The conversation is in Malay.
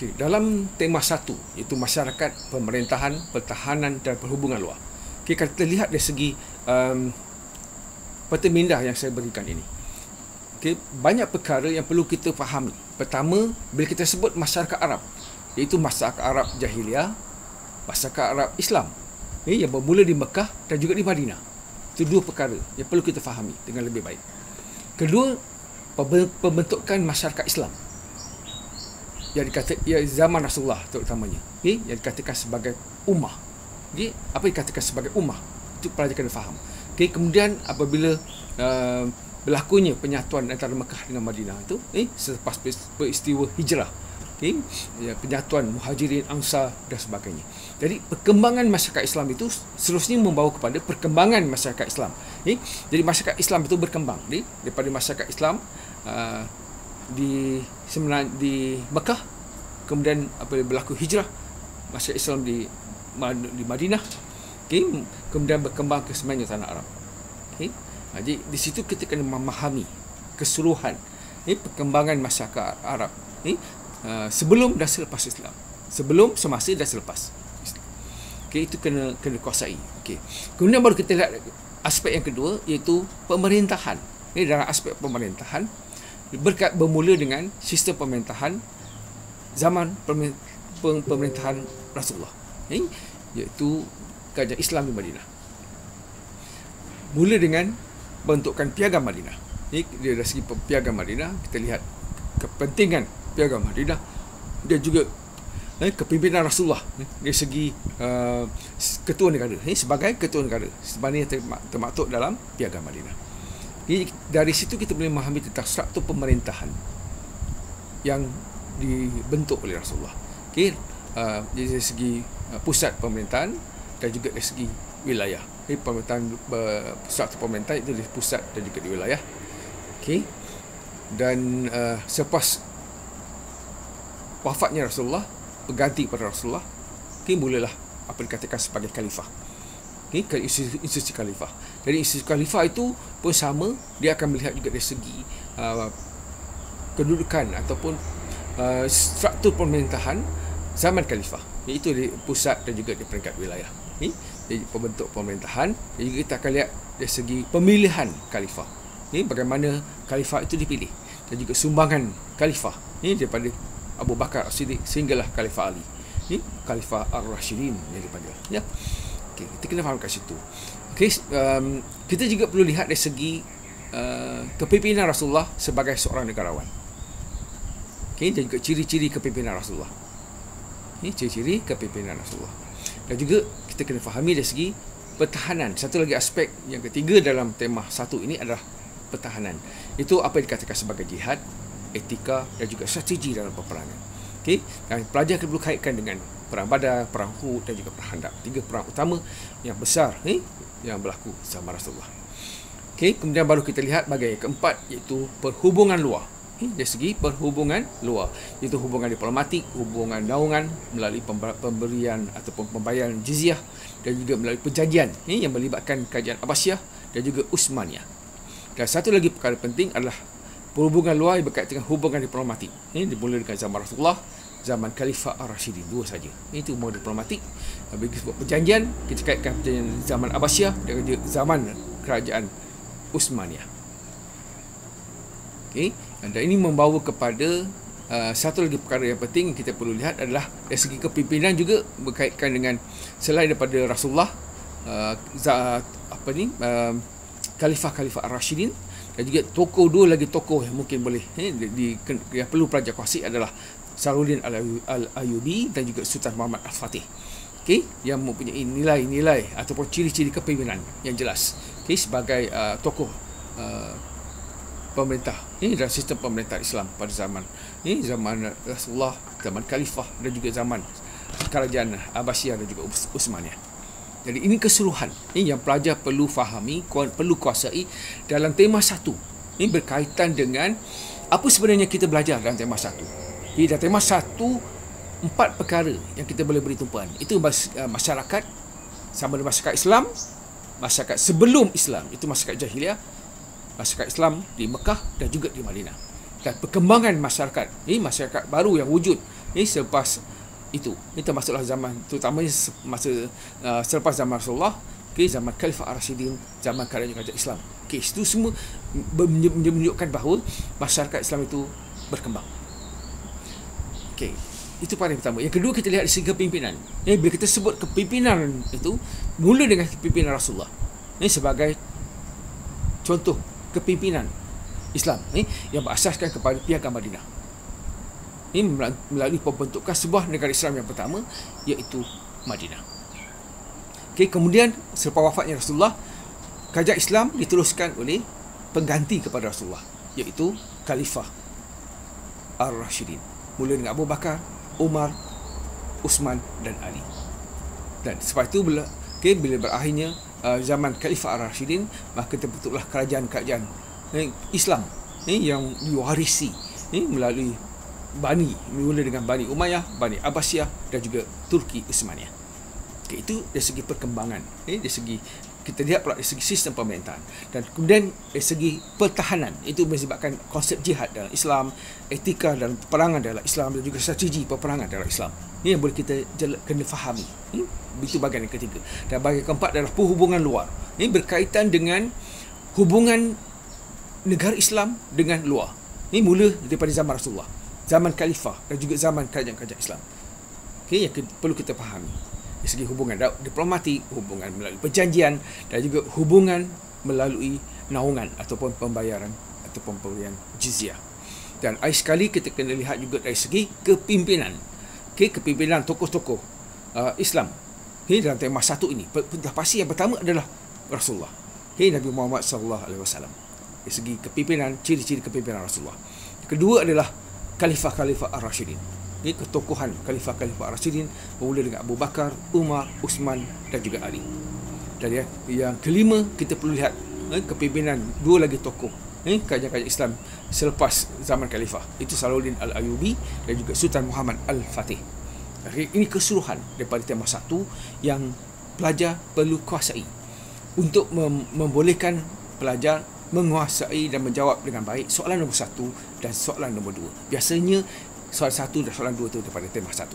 Okey, dalam tema 1 iaitu masyarakat, pemerintahan, pertahanan dan perhubungan luar. Okey, kalau kita lihat dari segi peta minda yang saya berikan ini. Okey, banyak perkara yang perlu kita fahami. Pertama, bila kita sebut masyarakat Arab, iaitu masyarakat Arab Jahiliyah, masyarakat Arab Islam, yang bermula di Mekah dan juga di Madinah. Itu dua perkara yang perlu kita fahami dengan lebih baik. Kedua, pembentukan masyarakat Islam yang zaman Rasulullah terutamanya, yang dikatakan sebagai ummah. Apa yang dikatakan sebagai ummah itu pelajar kena faham. Kemudian apabila berlakunya penyatuan antara Mekah dengan Madinah itu selepas peristiwa hijrah, penyatuan Muhajirin, Ansar dan sebagainya. Jadi perkembangan masyarakat Islam itu seterusnya membawa kepada perkembangan masyarakat Islam. Jadi masyarakat Islam itu berkembang daripada masyarakat Islam di Mekah, kemudian apabila berlaku hijrah masyarakat Islam di Madinah, kemudian berkembang ke semenanjung tanah Arab. Jadi di situ kita kena memahami keseluruhan perkembangan masyarakat Arab sebelum dan selepas Islam, sebelum, semasa dan selepas. Itu kena kuasai. Kemudian baru kita lihat aspek yang kedua, iaitu pemerintahan. Dalam aspek pemerintahan bermula dengan sistem pemerintahan zaman pemerintahan Rasulullah, iaitu kerajaan Islam di Madinah. Mula dengan bentukan Piagam Madinah. Dari segi Piagam Madinah, kita lihat kepentingan Piagam Madinah dan juga kepimpinan Rasulullah dari segi ketua negara, sebagai ketua negara sebenarnya termaktub dalam Piagam Madinah. Jadi dari situ kita boleh memahami tentang struktur pemerintahan yang dibentuk oleh Rasulullah. Dari segi pusat pemerintahan dan juga dari segi wilayah. Pemerintahan, struktur pemerintahan itu di pusat dan juga di wilayah. Dan selepas wafatnya Rasulullah, berganti pada Rasulullah, mulalah apa dikatakan sebagai khalifah. Ke institusi khalifah. Jadi institusi khalifah itu pun sama, dia akan melihat juga dari segi kedudukan ataupun struktur pemerintahan zaman khalifah, iaitu di pusat dan juga di peringkat wilayah. Jadi pembentuk pemerintahan, dan juga kita akan lihat dari segi pemilihan khalifah, bagaimana khalifah itu dipilih, dan juga sumbangan khalifah daripada Abu Bakar As-Siddiq sehinggalah Khalifah Ali, Khalifah Ar-Rashidin yang dipanggil. Kita kena faham kat situ. Kita juga perlu lihat dari segi kepimpinan Rasulullah sebagai seorang negarawan. Dan juga ciri-ciri kepimpinan Rasulullah. Ciri-ciri kepimpinan Rasulullah. Dan juga kita kena fahami dari segi pertahanan. Satu lagi aspek yang ketiga dalam tema 1 ini adalah pertahanan. Itu apa yang dikatakan sebagai jihad, etika dan juga strategi dalam peperangan. Dan pelajar perlu kaitkan dengan perang Badar, perang Uhud dan juga perang Khandaq. 3 perang utama yang besar yang berlaku zaman Rasulullah. Kemudian baru kita lihat bahagian yang keempat, iaitu perhubungan luar. Dari segi perhubungan luar, iaitu hubungan diplomatik, hubungan naungan melalui pemberian ataupun pembayaran jizyah dan juga melalui perjanjian yang melibatkan kerajaan Abbasiyah dan juga Utsmaniyah. Dan satu lagi perkara penting adalah perhubungan luar yang berkaitan dengan hubungan diplomatik. Dimulai dengan zaman Rasulullah, zaman Khalifah Ar-Rashidin, 2 saja. Itu hubungan diplomatik. Bagi sebuah perjanjian, kita kaitkan perjanjian zaman Abbasiyah dan juga zaman kerajaan Utsmaniyah. Dan ini membawa kepada satu lagi perkara yang penting kita perlu lihat adalah dari segi kepimpinan juga berkaitan dengan selain daripada Rasulullah, Khalifah Ar-Rashidin, dan juga dua lagi tokoh yang mungkin boleh yang perlu pelajar kuasai adalah Salahuddin Al-Ayyubi dan juga Sultan Muhammad Al-Fatih. Yang mempunyai nilai-nilai ataupun ciri-ciri kepimpinan yang jelas sebagai tokoh pemerintah dalam sistem pemerintah Islam pada zaman Rasulullah, zaman Khalifah dan juga zaman kerajaan Abbasiyah dan juga Utsmaniyah. Jadi ini keseluruhan yang pelajar perlu fahami, perlu kuasai dalam tema 1. Ini berkaitan dengan apa sebenarnya kita belajar dalam tema 1. Dalam tema 1, 4 perkara yang kita boleh beri tumpuan. Itu masyarakat, sama dengan masyarakat Islam, masyarakat sebelum Islam, itu masyarakat Jahiliyah, masyarakat Islam di Mekah dan juga di Madinah. Dan perkembangan masyarakat, masyarakat baru yang wujud selepas itu. Ini termasuklah zaman, terutamanya selepas zaman Rasulullah, zaman Khalifah Ar-Rasyidin, zaman kerajaan Islam. Itu semua menunjukkan bahawa masyarakat Islam itu berkembang. Itu part yang pertama. Yang kedua, kita lihat dari segi kepimpinan. Bila kita sebut kepimpinan itu, mula dengan kepimpinan Rasulullah. Sebagai contoh kepimpinan Islam yang berasaskan kepada Piagam Madinah. Melalui pembentukan sebuah negara Islam yang pertama, iaitu Madinah. Kemudian selepas wafatnya Rasulullah, kerajaan Islam diteruskan oleh pengganti kepada Rasulullah, iaitu Khalifah Ar-Rasyidin. Mula dengan Abu Bakar, Umar, Uthman dan Ali. Dan selepas itu bila berakhirnya zaman Khalifah Ar-Rasyidin, maka terbentuklah kerajaan-kerajaan Islam yang diwarisi melalui mula dengan Bani Umayyah, Bani Abbasiyah dan juga Turki Utsmaniyah. Itu dari segi perkembangan, dari segi kita lihat pula dari segi sistem pemerintahan, dan kemudian dari segi pertahanan. Itu menyebabkan konsep jihad dalam Islam, etika dalam peperangan dalam Islam, dan juga strategi peperangan dalam Islam. Ini yang boleh kita kena fahami. Itu bahagian yang ketiga. Dan bahagian keempat adalah perhubungan luar. Ini berkaitan dengan hubungan negara Islam dengan luar. Ini mula daripada zaman Rasulullah, zaman Khalifah dan juga zaman kerajaan-kerajaan Islam. Yang perlu kita fahami dari segi hubungan diplomatik, hubungan melalui perjanjian, dan juga hubungan melalui naungan ataupun pembayaran ataupun pemberian jizyah. Dan akhir sekali kita kena lihat juga dari segi kepimpinan. Kepimpinan tokoh-tokoh Islam dalam tema satu ini. Dah pasti yang pertama adalah Rasulullah, Nabi Muhammad SAW. Dari segi kepimpinan, ciri-ciri kepimpinan Rasulullah. Kedua adalah Khalifah Ar-Rasyidin. Ini ketokohan Khalifah Ar-Rasyidin bermula dengan Abu Bakar, Umar, Uthman dan juga Ali. Dan yang kelima, kita perlu lihat kepimpinan dua lagi tokoh kerajaan-kerajaan Islam selepas zaman Khalifah, itu Salahuddin Al-Ayyubi dan juga Sultan Muhammad Al-Fatih. Ini keseluruhan daripada tema satu yang pelajar perlu kuasai untuk membolehkan pelajar menguasai dan menjawab dengan baik soalan nombor 1 dan soalan nombor 2. Biasanya soalan 1 dan soalan 2 itu daripada tema 1.